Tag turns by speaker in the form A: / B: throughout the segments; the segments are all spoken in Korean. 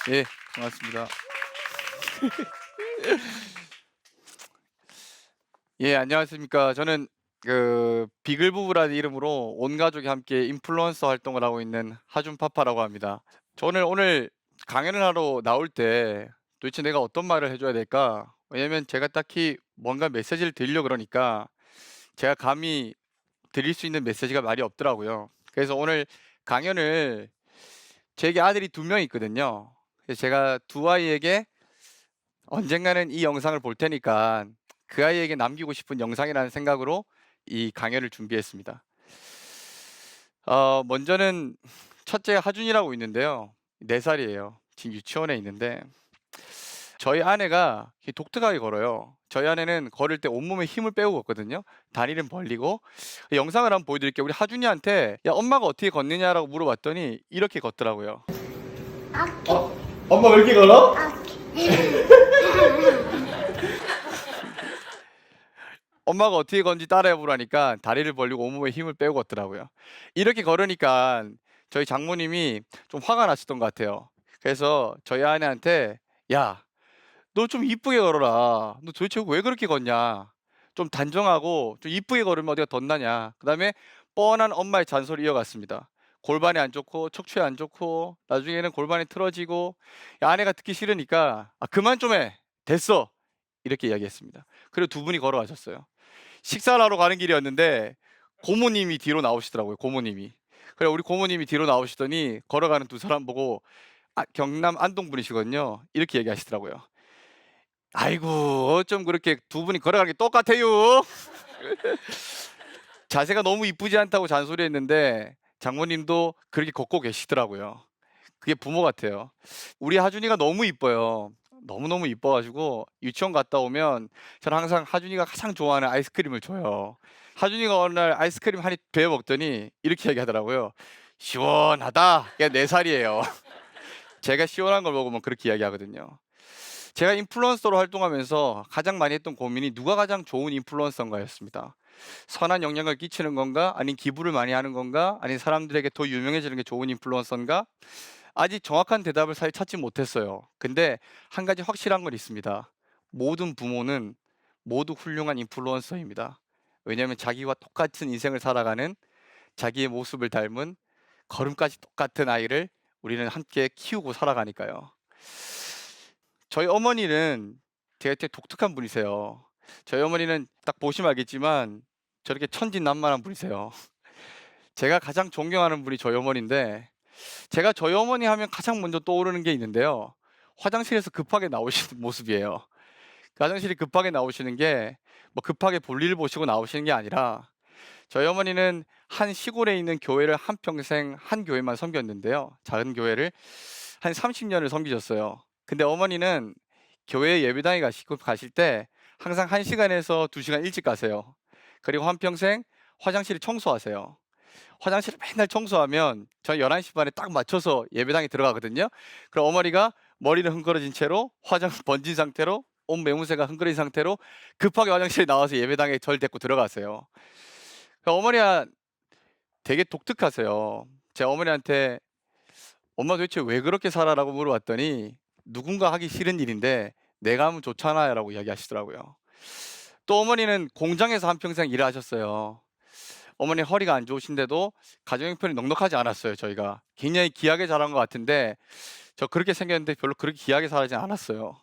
A: 예, 반갑습니다. 예, 안녕하십니까. 저는 비글 부부라는 이름으로 온 가족이 함께 인플루언서 활동을 하고 있는 하준 파파라고 합니다. 저는 오늘 강연을 하러 나올 때 도대체 내가 어떤 말을 해줘야 될까? 왜냐면 제가 딱히 뭔가 메시지를 드리려 그러니까 제가 감히 드릴 수 있는 메시지가 말이 없더라고요. 그래서 오늘 강연을 제게 아들이 두 명 있거든요. 그래서 제가 두 아이에게 언젠가는 이 영상을 볼 테니까 그 아이에게 남기고 싶은 영상이라는 생각으로 이 강연을 준비했습니다. 먼저는 첫째 하준이라고 있는데요. 4살이에요. 지금 유치원에 있는데 저희 아내가 독특하게 걸어요. 저희 아내는 걸을 때 온몸에 힘을 빼고 걷거든요. 다리는 벌리고. 영상을 한번 보여드릴게요. 우리 하준이한테 야 엄마가 어떻게 걷느냐라고 물어봤더니 이렇게 걷더라고요.
B: 오케이.
A: 엄마 왜 이렇게 걸어?
B: 오케이.
A: 엄마가 어떻게 건지 따라해 보라니까 다리를 벌리고 온몸에 힘을 빼고 걷더라고요. 이렇게 걸으니까 저희 장모님이 좀 화가 나셨던 것 같아요. 그래서 저희 아내한테 "야, 너 좀 이쁘게 걸어라. 너 도대체 왜 그렇게 걷냐. 좀 단정하고 좀 이쁘게 걸으면 어디가 덧나냐." 그다음에 뻔한 엄마의 잔소리 이어갔습니다. 골반이 안 좋고 척추에 안 좋고 나중에는 골반이 틀어지고 아내가 듣기 싫으니까 "아 그만 좀 해. 됐어." 이렇게 이야기했습니다. 그리고 두 분이 걸어가셨어요. 식사를 하러 가는 길이었는데 고모님이 뒤로 나오시더라고요, 고모님이. 그래 우리 고모님이 뒤로 나오시더니 걸어가는 두 사람 보고 경남 안동 분이시거든요. 이렇게 얘기하시더라고요. "아이고 어쩜 그렇게 두 분이 걸어가는 게 똑같아요." 자세가 너무 이쁘지 않다고 잔소리했는데 장모님도 그렇게 걷고 계시더라고요. 그게 부모 같아요. 우리 하준이가 너무 이뻐요. 너무너무 이뻐 가지고 유치원 갔다 오면 저는 항상 하준이가 가장 좋아하는 아이스크림을 줘요. 하준이가 어느 날 아이스크림 한 입 베어 먹더니 이렇게 얘기하더라고요. "시원하다." 걔 4 살이에요. 제가 시원한 걸 먹으면 그렇게 이야기하거든요. 제가 인플루언서로 활동하면서 가장 많이 했던 고민이 '누가 가장 좋은 인플루언서인가.'였습니다. '선한 영향을 끼치는 건가? 아닌 기부를 많이 하는 건가? 아닌 사람들에게 더 유명해지는 게 좋은 인플루언서인가?' 아직 정확한 대답을 사실 찾지 못했어요. 근데 한 가지 확실한 건 있습니다. 모든 부모는 모두 훌륭한 인플루언서입니다. 왜냐하면 자기와 똑같은 인생을 살아가는 자기의 모습을 닮은 걸음까지 똑같은 아이를 우리는 함께 키우고 살아가니까요. 저희 어머니는 되게 독특한 분이세요. 저희 어머니는 딱 보시면 알겠지만 저렇게 천진난만한 분이세요. 제가 가장 존경하는 분이 저희 어머니인데 제가 저희 어머니 하면 가장 먼저 떠오르는 게 있는데요. 화장실에서 급하게 나오시는 모습이에요. 그 화장실에 급하게 나오시는 게 뭐 급하게 볼일을 보시고 나오시는 게 아니라 저희 어머니는 한 시골에 있는 교회를 한평생 한 교회만 섬겼는데요. 작은 교회를 한 30 년을 섬기셨어요. 근데 어머니는 교회 예배당에 가실 때 항상 1 시간에서 2 시간 일찍 가세요. 그리고 한평생 화장실을 청소하세요. 화장실을 맨날 청소하면 저는 11시 반에 딱 맞춰서 예배당에 들어가거든요. 그럼 어머니가 머리는 흥걸어진 채로 화장 번진 상태로 옷 매무새가 흥거린 상태로 급하게 화장실에 나와서 예배당에 절 데리고 들어가세요. 어머니가 되게 독특하세요. 제가 어머니한테 "엄마 도대체 왜 그렇게 살아?"라고 물어봤더니 "누군가 하기 싫은 일인데 내가 하면 좋잖아."라고 이야기하시더라고요. 또 어머니는 공장에서 한평생 일을 하셨어요. 어머니 허리가 안 좋으신데도 가정 형편이 넉넉하지 않았어요, 저희가. 굉장히 귀하게 자란 것 같은데 저 그렇게 생겼는데 별로 그렇게 귀하게 자라지 않았어요.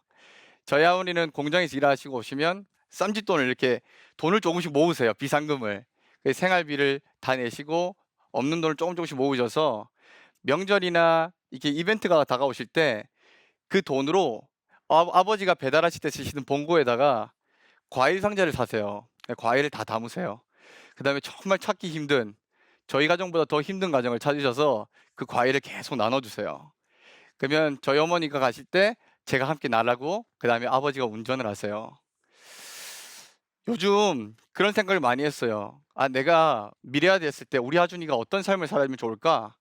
A: 저희 어머니는 공장에서 일하시고 오시면 쌈짓돈을 이렇게 돈을 조금씩 모으세요, 비상금을. 그 생활비를 다 내시고 없는 돈을 조금씩 모으셔서 명절이나 이렇게 이벤트가 다가오실 때 그 돈으로 아버지가 배달하실 때 쓰시는 봉고에다가 과일 상자를 사세요. 예 과일을 다 담으세요. 그다음에 정말 찾기 힘든 저희 가정보다 더 힘든 가정을 찾으셔서 그 과일을 계속 나눠 주세요. 그러면 저희 어머니가 가실 때 제가 함께 나가고 그다음에 아버지가 운전을 하세요. 요즘 그런 생각을 많이 했어요. '아 내가 미래가 됐을 때 우리 아준이가 어떤 삶을 살면 좋을까?'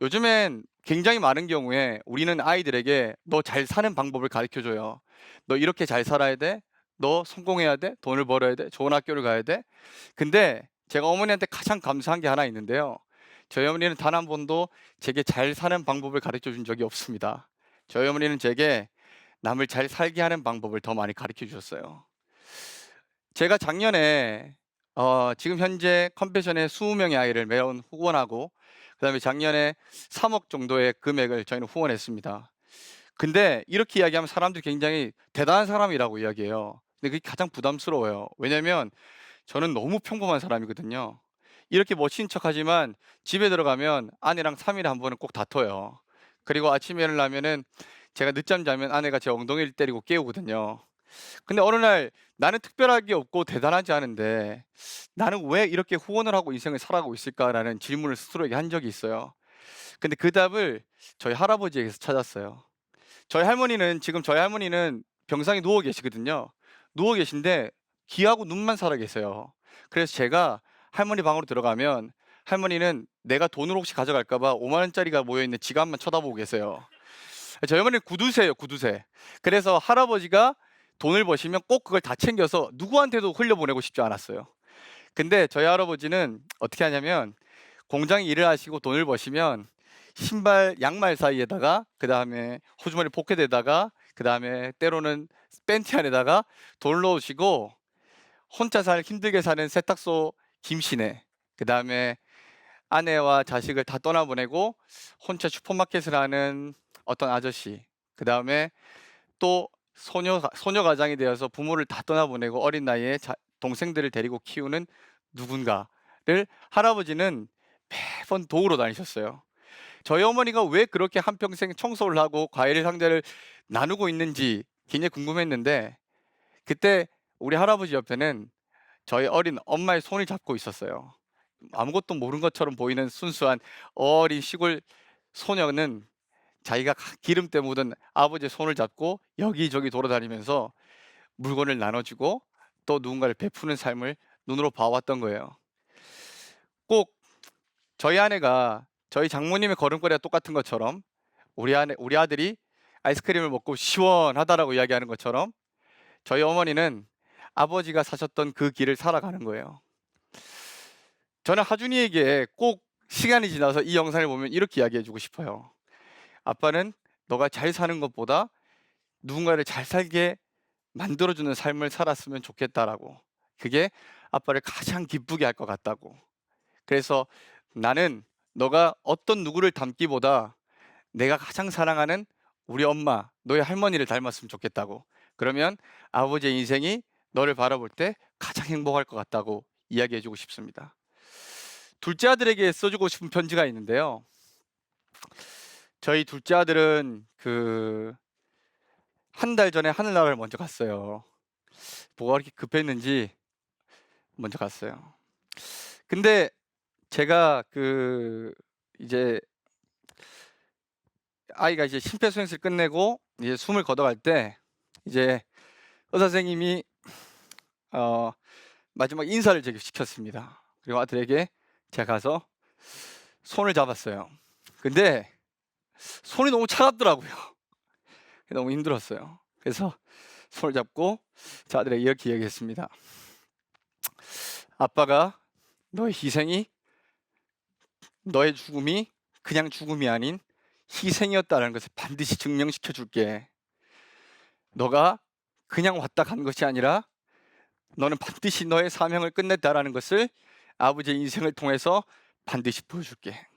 A: 요즘엔 굉장히 많은 경우에 우리는 아이들에게 "너 잘 사는 방법을 가르쳐 줘요. 너 이렇게 잘 살아야 돼. 너 성공해야 돼. 돈을 벌어야 돼. 좋은 학교를 가야 돼." 근데 제가 어머니한테 가장 감사한 게 하나 있는데요. 저희 어머니는 단 한 번도 제게 잘 사는 방법을 가르쳐 준 적이 없습니다. 저희 어머니는 제게 남을 잘 살게 하는 방법을 더 많이 가르쳐 주셨어요. 제가 작년에 지금 현재 컴패션에 20 명의 아이를 매번 후원하고 그다음에 작년에 3억 정도의 금액을 저희는 후원했습니다. 근데 이렇게 이야기하면 사람들이 굉장히 대단한 사람이라고 이야기해요. 근데 그게 가장 부담스러워요. 왜냐면 저는 너무 평범한 사람이거든요. 이렇게 멋진 척하지만 집에 들어가면 아내랑 3 일에 한 번은 꼭 다퉈요. 그리고 아침에 일어나면은 제가 늦잠 자면 아내가 제 엉덩이를 때리고 깨우거든요. 근데 어느 날 나는 특별할 게 없고 대단하지 않은데 '나는 왜 이렇게 후원을 하고 인생을 살아가고 있을까?'라는 질문을 스스로에게 한 적이 있어요. 근데 그 답을 저희 할아버지에게서 찾았어요. 저희 할머니는 병상에 누워 계시거든요. 누워 계신데 귀하고 눈만 살아 계세요. 그래서 제가 할머니 방으로 들어가면 할머니는 내가 돈을 혹시 가져갈까 봐 5만 원짜리가 모여 있는 지갑만 쳐다보고 계세요. 저희 어머니는 구두쇠예요, 구두쇠. 그래서 할아버지가 돈을 버시면 꼭 그걸 다 챙겨서 누구한테도 흘려보내고 싶지 않았어요. 근데 저희 할아버지는 어떻게 하냐면 공장에 일을 하시고 돈을 버시면 신발 양말 사이에다가 그다음에 호주머니 포켓에다가 그다음에 때로는 팬티 안에다가 돈을 넣으시고 혼자 힘들게 사는 세탁소 김씨네 그다음에 아내와 자식을 다 떠나보내고 혼자 슈퍼마켓을 하는 어떤 아저씨 그다음에 또 소녀 가장이 되어서 부모를 다 떠나보내고 어린 나이에 동생들을 데리고 키우는 누군가를 할아버지는 매번 도우러 다니셨어요. 저희 어머니가 왜 그렇게 한평생 청소를 하고 과일 상자를 나누고 있는지 굉장히 궁금했는데 그때 우리 할아버지 옆에는 저희 어린 엄마의 손을 잡고 있었어요. 아무것도 모른 것처럼 보이는 순수한 어린 시골 소녀는 자기가 기름때 묻은 아버지의 손을 잡고 여기저기 돌아다니면서 물건을 나눠주고 또 누군가를 베푸는 삶을 눈으로 봐왔던 거예요. 꼭 저희 아내가 저희 장모님의 걸음걸이가 똑같은 것처럼 우리 아들이 아이스크림을 먹고 시원하다라고 이야기하는 것처럼 저희 어머니는 아버지가 사셨던 그 길을 살아가는 거예요. 저는 하준이에게 꼭 시간이 지나서 이 영상을 보면 이렇게 이야기해 주고 싶어요. 아빠는 너가 잘 사는 것보다 누군가를 잘 살게 만들어주는 삶을 살았으면 좋겠다라고. 그게 아빠를 가장 기쁘게 할 것 같다고. 그래서 나는 너가 어떤 누구를 닮기보다 내가 가장 사랑하는 우리 엄마, 너의 할머니를 닮았으면 좋겠다고. 그러면 아버지의 인생이 너를 바라볼 때 가장 행복할 것 같다고 이야기해 주고 싶습니다. 둘째 아들에게 써주고 싶은 편지가 있는데요. 저희 둘째 아들은 한 달 전에 하늘나라를 먼저 갔어요. 뭐가 그렇게 급했는지 먼저 갔어요. 근데 제가 이제 아이가 이제 심폐소생술 끝내고 이제 숨을 걷어갈 때 이제 의사 선생님이 마지막 인사를 제게 시켰습니다. 그리고 아들에게 제가 가서 손을 잡았어요. 근데 손이 너무 차갑더라고요. 너무 힘들었어요. 그래서 손을 잡고 저 아들에게 이렇게 얘기했습니다. 아빠가 너의 희생이 너의 죽음이 그냥 죽음이 아닌 희생이었다는 것을 반드시 증명시켜 줄게. 너가 그냥 왔다 간 것이 아니라 너는 반드시 너의 사명을 끝냈다라는 것을 아버지의 인생을 통해서 반드시 보여줄게.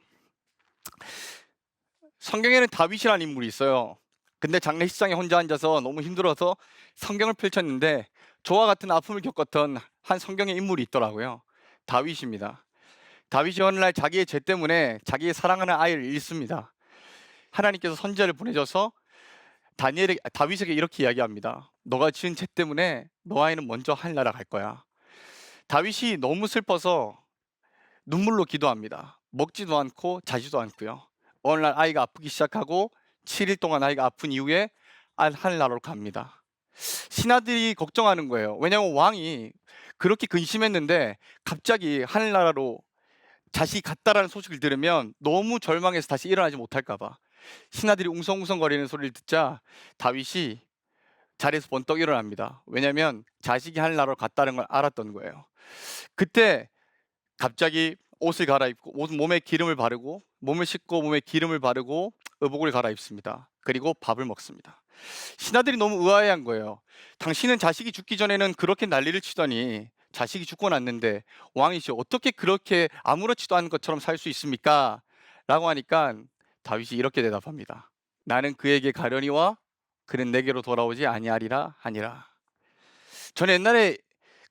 A: 성경에는 다윗이라는 인물이 있어요. 근데 장례식장에 혼자 앉아서 너무 힘들어서 성경을 펼쳤는데 저와 같은 아픔을 겪었던 한 성경의 인물이 있더라고요. 다윗입니다. 다윗이 어느 날 자기의 죄 때문에 자기의 사랑하는 아이를 잃습니다. 하나님께서 선지자를 보내줘서 다윗에게 이렇게 이야기합니다. 너가 지은 죄 때문에 너 아이는 먼저 하늘나라 갈 거야. 다윗이 너무 슬퍼서 눈물로 기도합니다. 먹지도 않고 자지도 않고요. 어느 날 아이가 아프기 시작하고 7일 동안 아이가 아픈 이후에 하늘나라로 갑니다. 신하들이 걱정하는 거예요. 왜냐하면 왕이 그렇게 근심했는데 갑자기 하늘나라로 자식이 갔다라는 소식을 들으면 너무 절망해서 다시 일어나지 못할까 봐. 신하들이 웅성웅성거리는 소리를 듣자 다윗이 자리에서 번떡 일어납니다. 왜냐하면 자식이 하늘나라로 갔다는 걸 알았던 거예요. 그때 갑자기 옷을 갈아입고 몸에 기름을 바르고 몸을 씻고 몸에 기름을 바르고 의복을 갈아입습니다. 그리고 밥을 먹습니다. 신하들이 너무 의아해한 거예요. 당신은 자식이 죽기 전에는 그렇게 난리를 치더니 자식이 죽고 났는데 왕이시 어떻게 그렇게 아무렇지도 않은 것처럼 살 수 있습니까? 라고 하니까 다윗이 이렇게 대답합니다. 나는 그에게 가려니와 그는 내게로 돌아오지 아니하리라 하니라. 저는 옛날에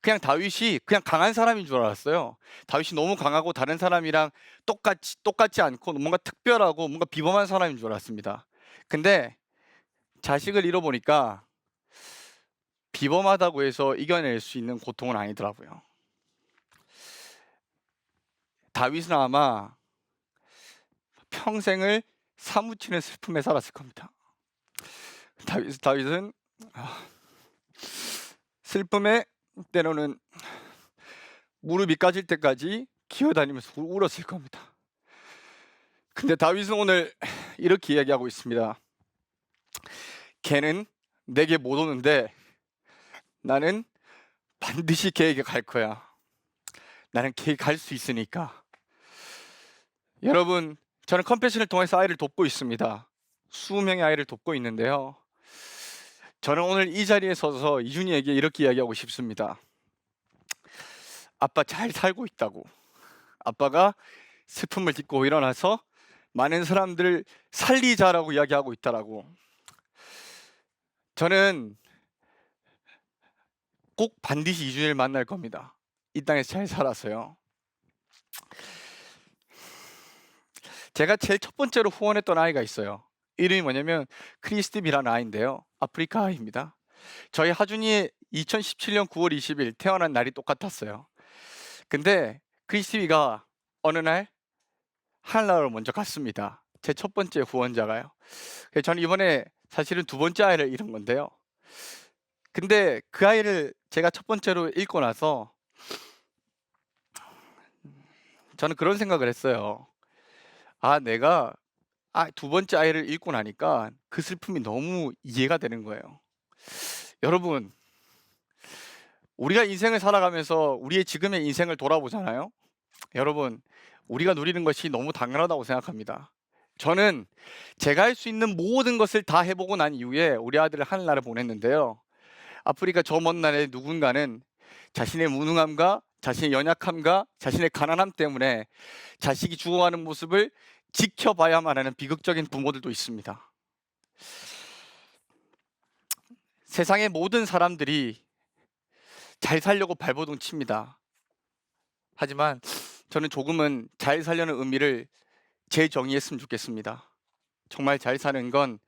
A: 그냥 다윗이 그냥 강한 사람인 줄 알았어요. 다윗이 너무 강하고 다른 사람이랑 똑같지 않고 뭔가 특별하고 뭔가 비범한 사람인 줄 알았습니다. 근데 자식을 잃어보니까 비범하다고 해서 이겨낼 수 있는 고통은 아니더라고요. 다윗은 아마 평생을 사무치는 슬픔에 살았을 겁니다. 다윗은 슬픔에 때로는 무릎이 까질 때까지 기어다니면서 울었을 겁니다. 근데 다윗은 오늘 이렇게 이야기하고 있습니다. 걔는 내게 못 오는데 나는 반드시 걔에게 갈 거야. 나는 걔 갈 수 있으니까. 여러분, 저는 컴패션을 통해서 아이를 돕고 있습니다. 수명의 아이를 돕고 있는데요. 저는 오늘 이 자리에 서서 이준이에게 이렇게 이야기하고 싶습니다. 아빠 잘 살고 있다고. 아빠가 슬픔을 딛고 일어나서 많은 사람들을 살리자라고 이야기하고 있다라고. 저는 꼭 반드시 이준이를 만날 겁니다. 이 땅에서 잘 살아서요. 제가 제일 첫 번째로 후원했던 아이가 있어요. 이름이 뭐냐면 크리스티비라는 아이인데요. 아프리카 아이입니다. 저희 하준이 2017년 9월 20일 태어난 날이 똑같았어요. 근데 크리스티비가 어느 날 하늘나라로 먼저 갔습니다. 제 첫 번째 후원자가요. 그래서 저는 이번에 사실은 두 번째 아이를 잃은 건데요. 근데 그 아이를 제가 첫 번째로 잃고 나서 저는 그런 생각을 했어요. 내가 두 번째 아이를 잃고 나니까 그 슬픔이 너무 이해가 되는 거예요. 여러분, 우리가 인생을 살아가면서 우리의 지금의 인생을 돌아보잖아요. 여러분, 우리가 누리는 것이 너무 당연하다고 생각합니다. 저는 제가 할 수 있는 모든 것을 다 해보고 난 이후에 우리 아들을 하늘나라에 보냈는데요. 아프리카 저 먼 나라의 누군가는 자신의 무능함과 자신의 연약함과 자신의 가난함 때문에 자식이 죽어가는 모습을 지켜봐야만 하는 비극적인 부모들도 있습니다. 세상의 모든 사람들이 잘 살려고 발버둥 칩니다. 하지만 저는 조금은 잘 살려는 의미를 재정의했으면 좋겠습니다. 정말 잘 사는 건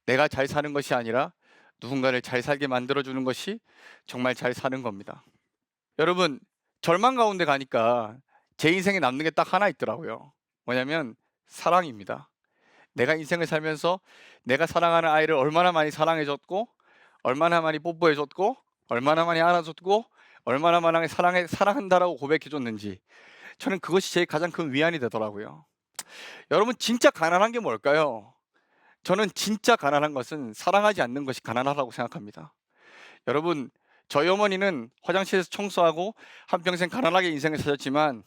A: 내가 잘 사는 것이 아니라 누군가를 잘 살게 만들어주는 것이 정말 잘 사는 겁니다. 여러분, 절망 가운데 가니까 제 인생에 남는 게 딱 하나 있더라고요. 뭐냐면 사랑입니다. 내가 인생을 살면서 내가 사랑하는 아이를 얼마나 많이 사랑해줬고, 얼마나 많이 뽀뽀해줬고, 얼마나 많이 안아줬고, 얼마나 많이 사랑한다라고 고백해줬는지, 저는 그것이 제 가장 큰 위안이 되더라고요. 여러분, 진짜 가난한 게 뭘까요? 저는 진짜 가난한 것은 사랑하지 않는 것이 가난하다고 생각합니다. 여러분, 저희 어머니는 화장실에서 청소하고 한평생 가난하게 인생을 사셨지만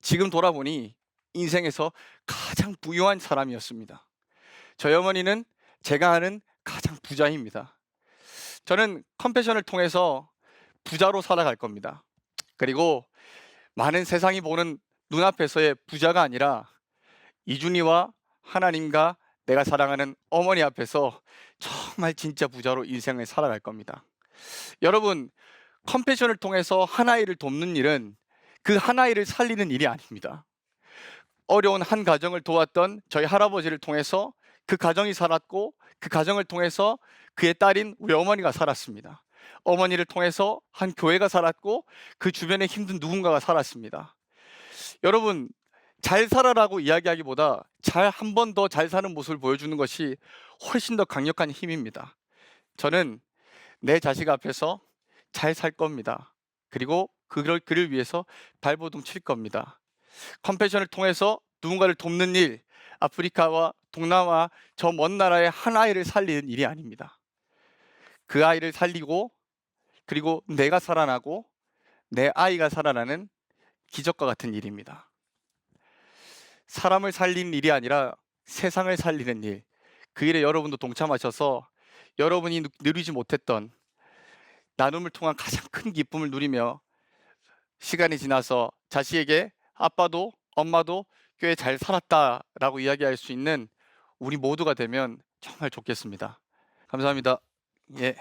A: 지금 돌아보니 인생에서 가장 부유한 사람이었습니다. 저희 어머니는 제가 아는 가장 부자입니다. 저는 컴패션을 통해서 부자로 살아갈 겁니다. 그리고 많은 세상이 보는 눈앞에서의 부자가 아니라 이준이와 하나님과 내가 사랑하는 어머니 앞에서 정말 진짜 부자로 인생을 살아갈 겁니다. 여러분, 컴패션을 통해서 한 아이를 돕는 일은 그 한 아이를 살리는 일이 아닙니다. 어려운 한 가정을 도왔던 저희 할아버지를 통해서 그 가정이 살았고, 그 가정을 통해서 그의 딸인 우리 어머니가 살았습니다. 어머니를 통해서 한 교회가 살았고, 그 주변에 힘든 누군가가 살았습니다. 여러분, 잘 살아라고 이야기하기보다 한 번 더 잘 사는 모습을 보여주는 것이 훨씬 더 강력한 힘입니다. 저는 내 자식 앞에서 잘 살 겁니다. 그리고 그를 위해서 발버둥 칠 겁니다. 컴패션을 통해서 누군가를 돕는 일, 아프리카와 동남아 저 먼 나라의 한 아이를 살리는 일이 아닙니다. 그 아이를 살리고, 그리고 내가 살아나고 내 아이가 살아나는 기적과 같은 일입니다. 사람을 살리는 일이 아니라 세상을 살리는 일, 그 일에 여러분도 동참하셔서 여러분이 누리지 못했던 나눔을 통한 가장 큰 기쁨을 누리며 시간이 지나서 자식에게 아빠도 엄마도 꽤 잘 살았다라고 이야기할 수 있는 우리 모두가 되면 정말 좋겠습니다. 감사합니다. 예.